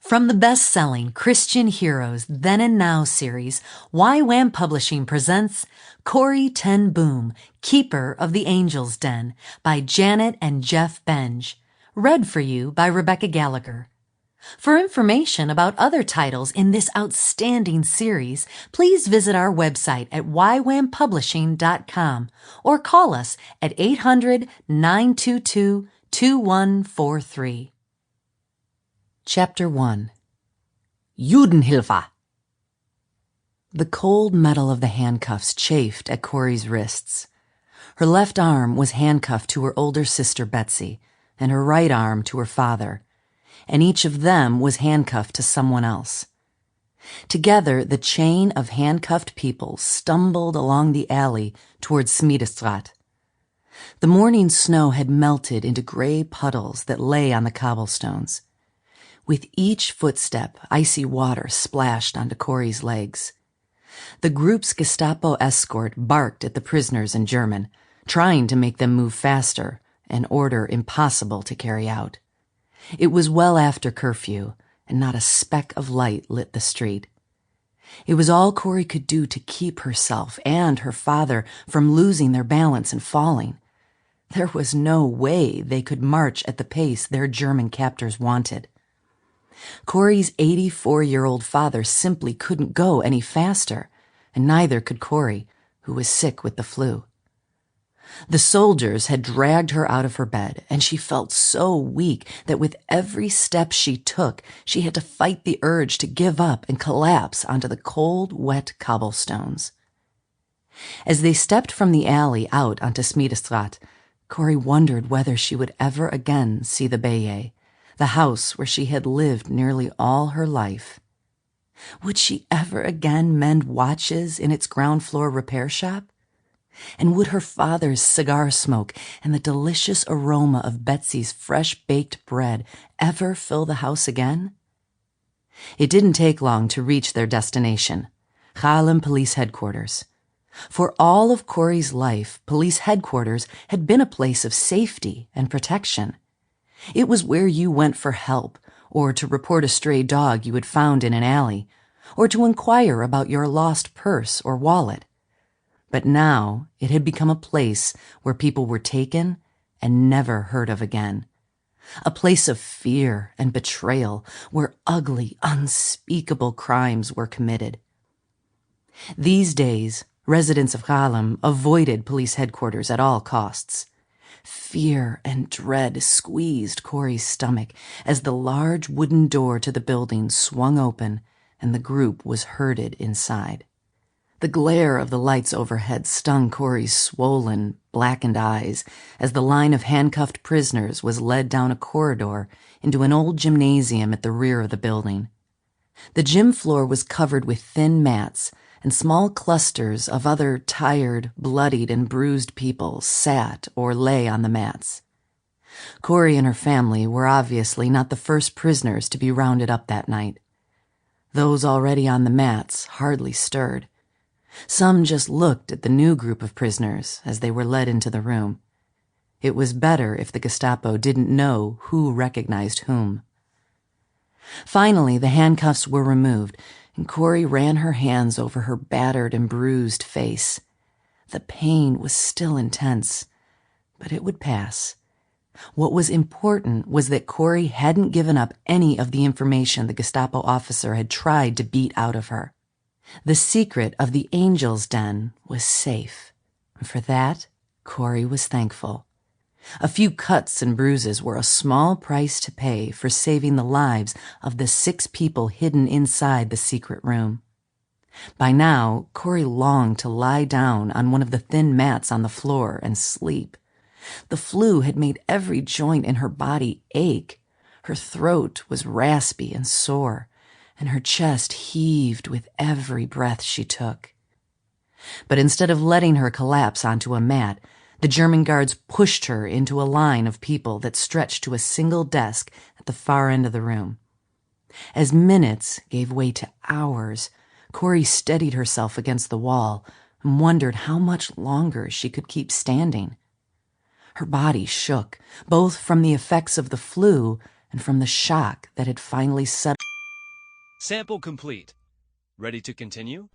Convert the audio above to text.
From the best-selling Christian Heroes Then and Now series, YWAM Publishing presents Corrie ten Boom, Keeper of the Angel's Den by Janet and Geoff Benge, read for you by Rebecca Gallagher. For information about other titles in this outstanding series, please visit our website at ywampublishing.com or call us at 800-922-2143. Chapter 1. Judenhilfe. The cold metal of the handcuffs chafed at Corrie's wrists. Her left arm was handcuffed to her older sister Betsy, and her right arm to her father, and each of them was handcuffed to someone else. Together, the chain of handcuffed people stumbled along the alley towards Smedestraat. The morning snow had melted into gray puddles that lay on the cobblestones. With each footstep, icy water splashed onto Corrie's legs. The group's Gestapo escort barked at the prisoners in German, trying to make them move faster, an order impossible to carry out. It was well after curfew, and not a speck of light lit the street. It was all Corrie could do to keep herself and her father from losing their balance and falling. There was no way they could march at the pace their German captors wanted. Corrie's 84-year-old father simply couldn't go any faster, and neither could Corrie, who was sick with the flu. The soldiers had dragged her out of her bed, and she felt so weak that with every step she took, she had to fight the urge to give up and collapse onto the cold, wet cobblestones. As they stepped from the alley out onto Smedestraat, Corrie wondered whether she would ever again see the Bayet, the house where she had lived nearly all her life. Would she ever again mend watches in its ground-floor repair shop? And would her father's cigar smoke and the delicious aroma of Betsy's fresh-baked bread ever fill the house again? It didn't take long to reach their destination, Haarlem Police Headquarters. For all of Corrie's life, police headquarters had been a place of safety and protection. It was where you went for help, or to report a stray dog you had found in an alley, or to inquire about your lost purse or wallet. But now it had become a place where people were taken and never heard of again. A place of fear and betrayal where ugly, unspeakable crimes were committed. These days, residents of Haarlem avoided police headquarters at all costs. Fear and dread squeezed Corrie's stomach as the large wooden door to the building swung open and the group was herded inside. The glare of the lights overhead stung Corrie's swollen, blackened eyes as the line of handcuffed prisoners was led down a corridor into an old gymnasium at the rear of the building. The gym floor was covered with thin mats, and small clusters of other tired, bloodied, and bruised people sat or lay on the mats. Corrie and her family were obviously not the first prisoners to be rounded up that night. Those already on the mats hardly stirred. Some just looked at the new group of prisoners as they were led into the room. It was better if the Gestapo didn't know who recognized whom. Finally, the handcuffs were removed, and Corrie ran her hands over her battered and bruised face. The pain was still intense, but it would pass. What was important was that Corrie hadn't given up any of the information the Gestapo officer had tried to beat out of her. The secret of the Angel's Den was safe. For that, Corrie was thankful. A few cuts and bruises were a small price to pay for saving the lives of the 6 people hidden inside the secret room. By now, Corrie longed to lie down on one of the thin mats on the floor and sleep. The flu had made every joint in her body ache. Her throat was raspy and sore, and her chest heaved with every breath she took. But instead of letting her collapse onto a mat, the German guards pushed her into a line of people that stretched to a single desk at the far end of the room. As minutes gave way to hours, Corrie steadied herself against the wall and wondered how much longer she could keep standing. Her body shook, both from the effects of the flu and from the shock that had finally settled. Sample complete. Ready to continue?